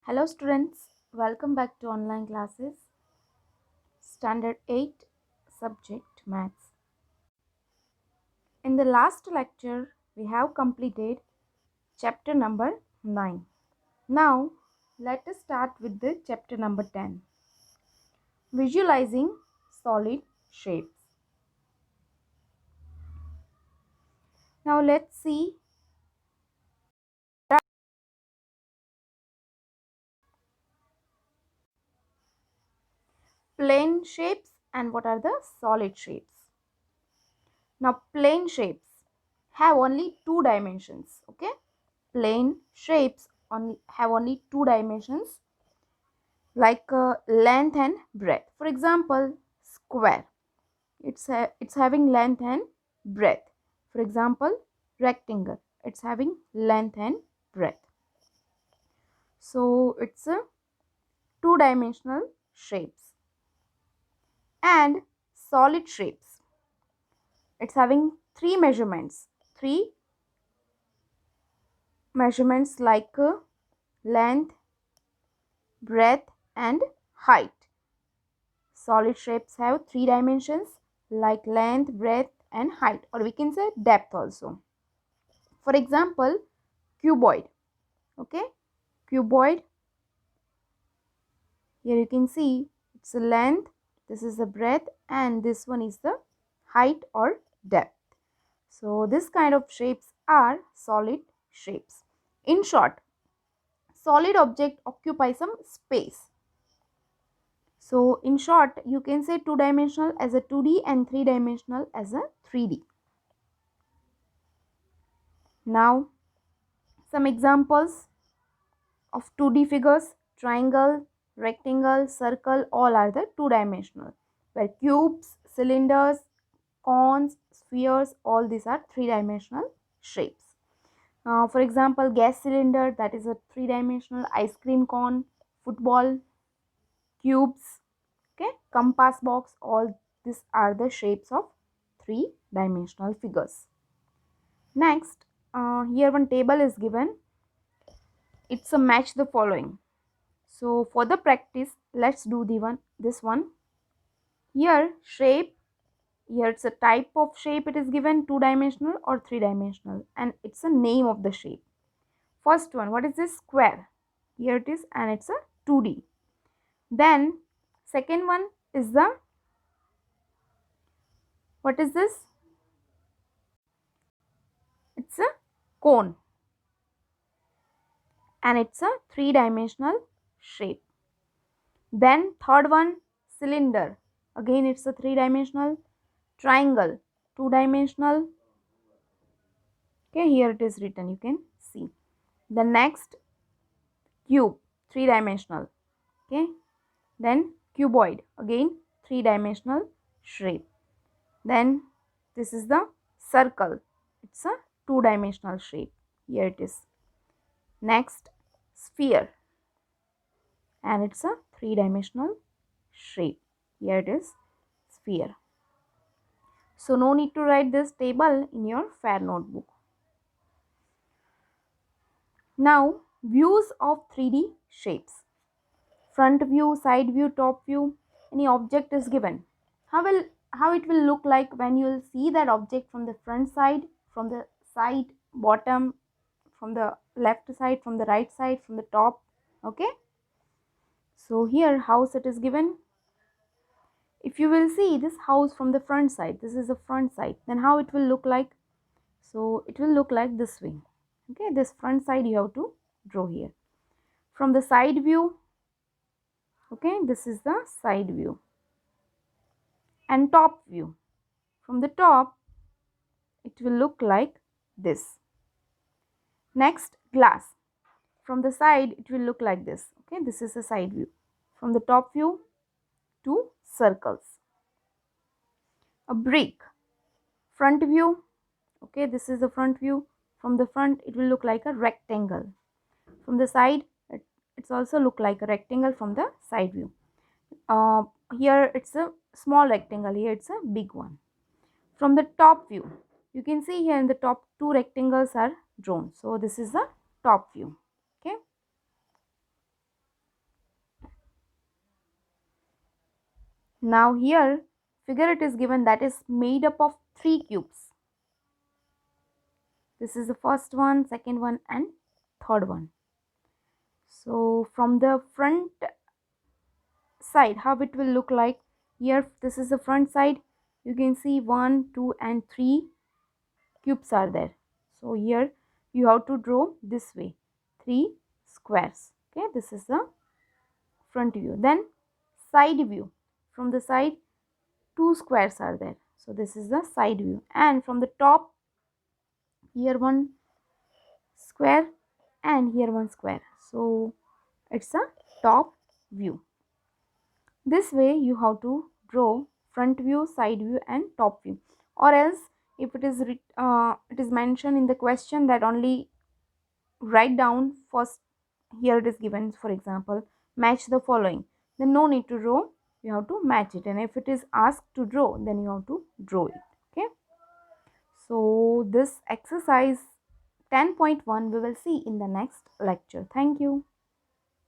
Hello students, welcome back to online classes, Standard 8, Subject Maths. In the last lecture, we have completed chapter number 9. Now, let us start with the chapter number 10, Visualizing Solid Shapes. Now, let's see plane shapes and what are the solid shapes. Now, plane shapes have only two dimensions, okay? Plane shapes have only two dimensions like length and breadth. For example, square, it's having length and breadth. For example, rectangle, it's having length and breadth. So it's a two-dimensional shapes. And solid shapes, it's having three measurements like length, breadth and height. Solid shapes have three dimensions like length, breadth and height, or we can say depth also. For example, cuboid. Okay, cuboid, here you can see it's a length, this is the breadth and this one is the height or depth. So this kind of shapes are solid shapes. In short, solid object occupy some space. So in short, you can say two-dimensional as a 2D and three-dimensional as a 3D. Now, some examples of 2D figures: triangle, rectangle, circle, all are the two-dimensional. Where cubes, cylinders, cones, spheres, all these are three-dimensional shapes. For example, gas cylinder, that is a three-dimensional, ice cream cone, football, cubes, okay, compass box, all these are the shapes of three-dimensional figures. Next, here one table is given. It's a match the following. So for the practice, let's do this one. Here shape, here it's a type of shape, it is given two-dimensional or three-dimensional, and it's a name of the shape. First one, what is this? Square. Here it is and it's a 2D. Then second one is the, what is this? It's a cone and it's a three-dimensional shape. Then third one, cylinder, again it's a three-dimensional. Triangle, two-dimensional. Okay, here it is written, you can see. The next, cube, three-dimensional. Okay, then cuboid, again three-dimensional shape. Then this is the circle, it's a two-dimensional shape, here it is. Next, sphere, and it's a three-dimensional shape, here it is, sphere. So no need to write this table in your fair notebook. Now, views of 3D shapes. Front view, side view, top view, any object is given. How it will look like when you will see that object from the front side, from the side, bottom, from the left side, from the right side, from the top. Okay. So here house it is given. If you will see this house from the front side, this is the front side, then how it will look like? So it will look like this way. Okay, this front side you have to draw here. From the side view, okay, this is the side view. And top view, from the top it will look like this. Next, glass, from the side it will look like this. Okay, this is the side view. From the top view, two circles. A brick, front view, okay, this is the front view. From the front it will look like a rectangle. From the side it's also look like a rectangle from the side view. Here it's a small rectangle, here it's a big one. From the top view, you can see here in the top two rectangles are drawn. So this is the top view. Okay. Now here figure it is given that is made up of three cubes. This is the first one, second one and third one. So from the front side, how it will look like, here this is the front side, you can see 1 2 and 3 cubes are there. So here you have to draw this way, 3 squares. Okay, this is the front view. Then side view, from the side 2 squares are there, so this is the side view. And from the top, here one square and here one square, so it's a top view. This way you have to draw front view, side view and top view. Or else if it is mentioned in the question that only write down first, here it is given for example match the following, then no need to draw, you have to match it. And if it is asked to draw, then you have to draw it. Okay, so this exercise 10.1 we will see in the next lecture. Thank you.